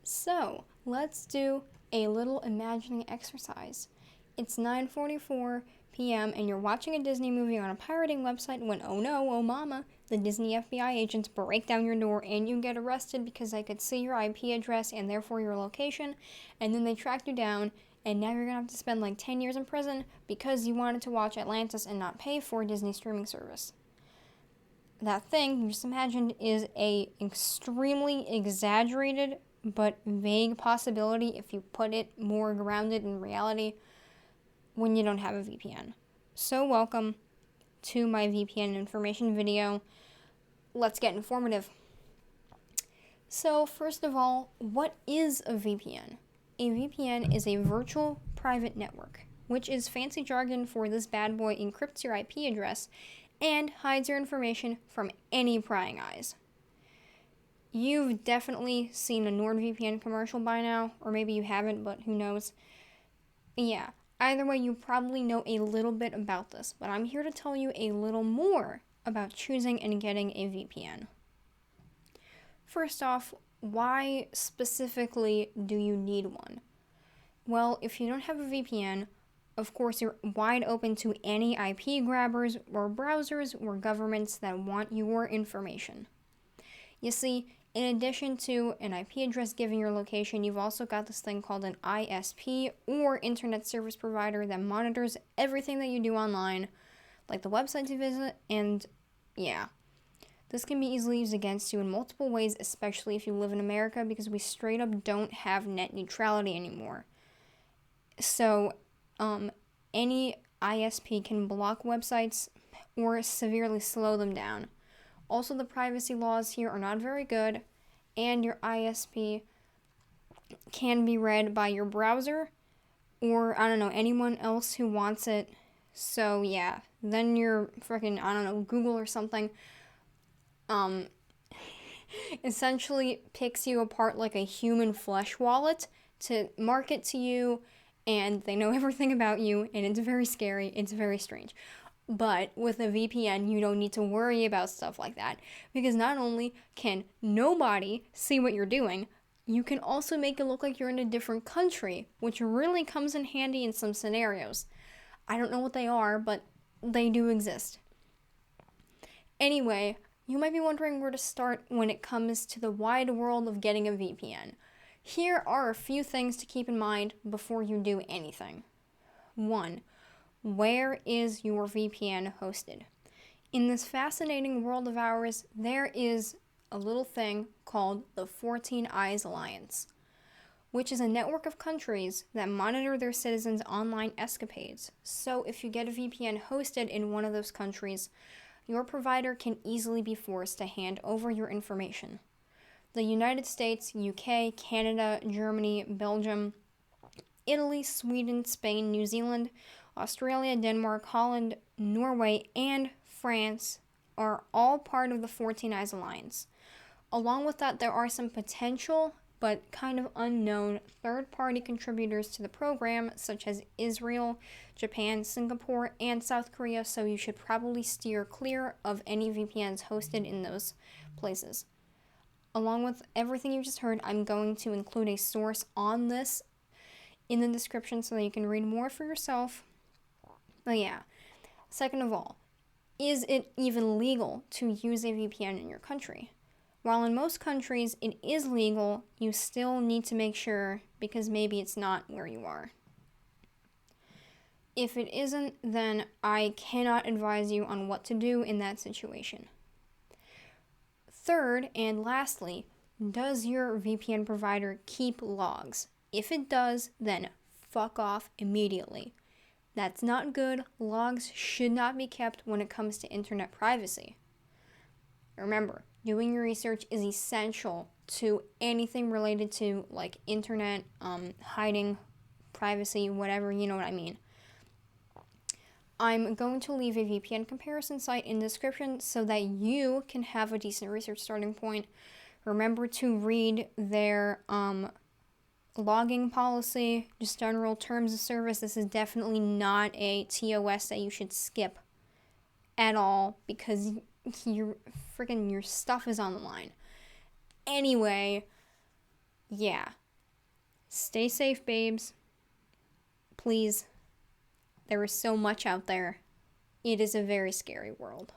So, let's do a little imagining exercise. It's 9:44 p.m. and you're watching a Disney movie on a pirating website when, oh no, oh mama, the Disney FBI agents break down your door and you get arrested because they could see your IP address and therefore your location, and then they track you down, and now you're gonna have to spend like 10 years in prison because you wanted to watch Atlantis and not pay for Disney streaming service. That thing you just imagined is a extremely exaggerated but vague possibility if you put it more grounded in reality when you don't have a VPN. So welcome to my VPN information video. Let's get informative. So first of all, what is a VPN? A VPN is a virtual private network, which is fancy jargon for this bad boy encrypts your IP address and hides your information from any prying eyes. You've definitely seen a NordVPN commercial by now, or maybe you haven't, but who knows. Yeah, either way, you probably know a little bit about this, but I'm here to tell you a little more about choosing and getting a VPN. First off, why specifically do you need one? Well, if you don't have a VPN, of course, you're wide open to any IP grabbers or browsers or governments that want your information. You see, in addition to an IP address giving your location, you've also got this thing called an ISP, or Internet Service Provider, that monitors everything that you do online, like the websites you visit, and yeah. This can be easily used against you in multiple ways, especially if you live in America, because we straight up don't have net neutrality anymore. So, any ISP can block websites or severely slow them down. Also, the privacy laws here are not very good, and your ISP can be read by your browser or, I don't know, anyone else who wants it. So, yeah, then your freaking, I don't know, Google or something, essentially picks you apart like a human flesh wallet to market to you, and they know everything about you, and it's very scary, it's very strange. But with a VPN, you don't need to worry about stuff like that, because not only can nobody see what you're doing, you can also make it look like you're in a different country, which really comes in handy in some scenarios. I don't know what they are, but they do exist. Anyway, you might be wondering where to start when it comes to the wide world of getting a VPN. Here are a few things to keep in mind before you do anything. 1. Where is your VPN hosted? In this fascinating world of ours, there is a little thing called the 14 Eyes Alliance, which is a network of countries that monitor their citizens' online escapades. So if you get a VPN hosted in one of those countries, your provider can easily be forced to hand over your information. The United States, UK, Canada, Germany, Belgium, Italy, Sweden, Spain, New Zealand, Australia, Denmark, Holland, Norway, and France are all part of the 14 Eyes Alliance. Along with that, there are some potential but kind of unknown third-party contributors to the program, such as Israel, Japan, Singapore, and South Korea, so you should probably steer clear of any VPNs hosted in those places. Along with everything you just heard, I'm going to include a source on this in the description so that you can read more for yourself. But yeah, second of all, is it even legal to use a VPN in your country? While in most countries it is legal, you still need to make sure, because maybe it's not where you are. If it isn't, then I cannot advise you on what to do in that situation. Third, and lastly, does your VPN provider keep logs? If it does, then fuck off immediately. That's not good. Logs should not be kept when it comes to internet privacy. Remember, doing your research is essential to anything related to like internet, hiding, privacy, whatever, you know what I mean. I'm going to leave a VPN comparison site in the description so that you can have a decent research starting point. Remember to read their logging policy, just general terms of service. This is definitely not a TOS that you should skip at all, because your stuff is on the line. Anyway, Yeah. Stay safe, babes. Please. There is so much out there. It is a very scary world.